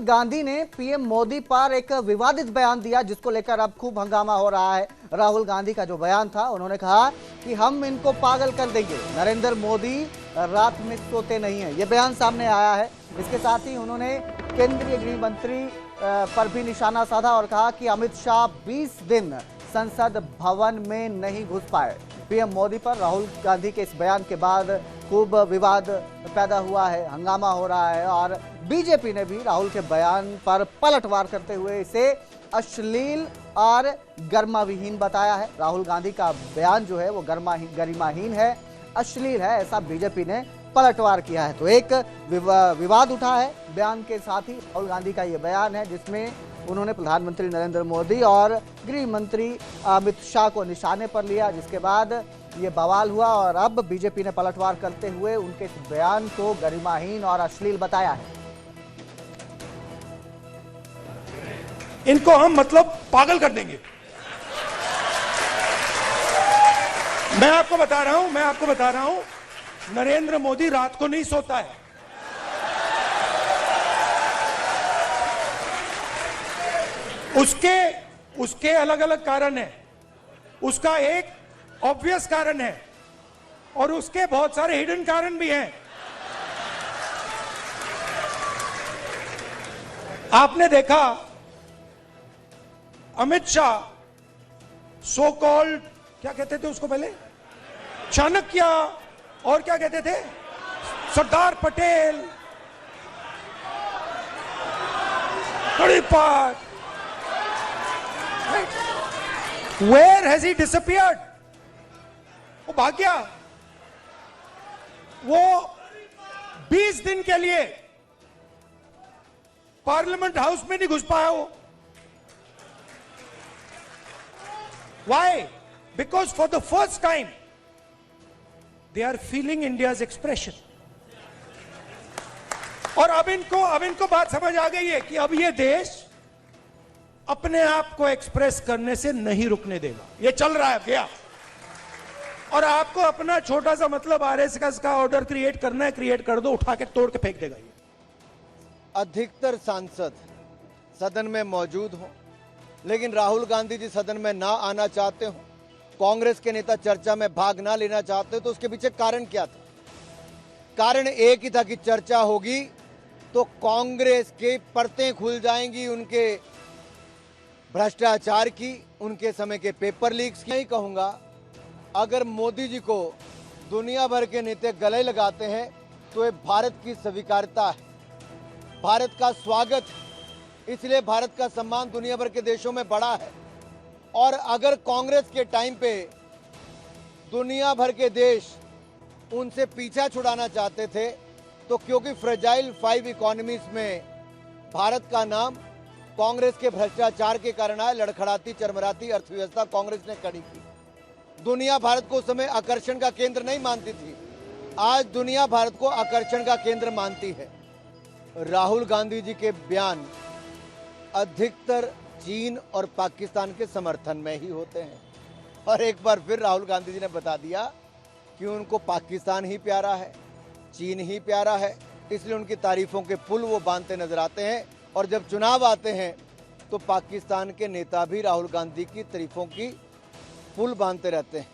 गांधी ने पीएम मोदी पर एक विवादित बयान दिया, जिसको लेकर अब खूब हंगामा हो रहा है। राहुल गांधी का जो बयान था, उन्होंने कहा कि हम इनको पागल कर देंगे, नरेंद्र मोदी रात में सोते नहीं है। ये बयान सामने आया है। इसके साथ ही उन्होंने केंद्रीय गृह मंत्री पर भी निशाना साधा और कहा कि अमित शाह 20 दिन संसद भवन में नहीं घुस पाए। पीएम मोदी पर राहुल गांधी के इस बयान के बाद खूब विवाद पैदा हुआ है, हंगामा हो रहा है और बीजेपी ने भी राहुल के बयान पर पलटवार करते हुए इसे अश्लील और गरिमाहीन बताया है। राहुल गांधी का बयान जो है वो गरिमाहीन है, अश्लील है, ऐसा बीजेपी ने पलटवार किया है। तो एक विवाद उठा है बयान के साथ ही। राहुल गांधी का ये बयान है जिसमें उन्होंने प्रधानमंत्री नरेंद्र मोदी और गृह मंत्री अमित शाह को निशाने पर लिया, जिसके बाद ये बवाल हुआ और अब बीजेपी ने पलटवार करते हुए उनके इस बयान को गरिमाहीन और अश्लील बताया है। इनको हम मतलब पागल कर देंगे। मैं आपको बता रहा हूं, नरेंद्र मोदी रात को नहीं सोता है। उसके अलग अलग कारण है। उसका एक ऑब्वियस कारण है और उसके बहुत सारे हिडन कारण भी हैं। आपने देखा अमित शाह सो कॉल्ड, क्या कहते थे उसको पहले, चाणक्य, और क्या कहते थे, Sardar Patel, कड़ीपाठ। Where has he disappeared? वो भाग गया। वो 20 दिन के लिए पार्लियामेंट हाउस में नहीं घुस पाया वो। Why? Because for the first time they are feeling India's expression. और अब इनको बात समझ आ गई है कि अब ये देश अपने आप को एक्सप्रेस करने से नहीं रुकने देगा। ये चल रहा है गया, और आपको अपना छोटा सा मतलब आरएसएस का ऑर्डर क्रिएट करना है, क्रिएट कर दो, उठा के तोड़ के फेंक देगा ये। अधिकतर सांसद सदन में मौजूद हो, लेकिन राहुल गांधी जी सदन में ना आना चाहते हो, कांग्रेस के नेता चर्चा में भाग ना लेना चाहते हो, तो उसके पीछे कारण क्या था? कारण एक ही था कि चर्चा होगी तो कांग्रेस के परतें खुल जाएंगी, उनके भ्रष्टाचार की, उनके समय के पेपर लीक्स की। नहीं कहूंगा, अगर मोदी जी को दुनिया भर के नेता गले लगाते हैं तो ये भारत की स्वीकार्यता है, भारत का स्वागत है, इसलिए भारत का सम्मान दुनिया भर के देशों में बढ़ा है। और अगर कांग्रेस के टाइम पे दुनिया भर के देश उनसे पीछा छुड़ाना चाहते थे, तो क्योंकि फ्रेजाइल 5 इकोनॉमीज में भारत का नाम कांग्रेस के भ्रष्टाचार के कारण आए, लड़खड़ाती चरमराती अर्थव्यवस्था कांग्रेस ने खड़ी की। दुनिया भारत को उस समय आकर्षण का केंद्र नहीं मानती थी, आज दुनिया भारत को आकर्षण का केंद्र मानती है। राहुल गांधी जी के बयान अधिकतर चीन और पाकिस्तान के समर्थन में ही होते हैं, और एक बार फिर राहुल गांधी जी ने बता दिया कि उनको पाकिस्तान ही प्यारा है, चीन ही प्यारा है, इसलिए उनकी तारीफों के पुल वो बांधते नजर आते हैं। और जब चुनाव आते हैं तो पाकिस्तान के नेता भी राहुल गांधी की तारीफों की पुल बांधते रहते हैं।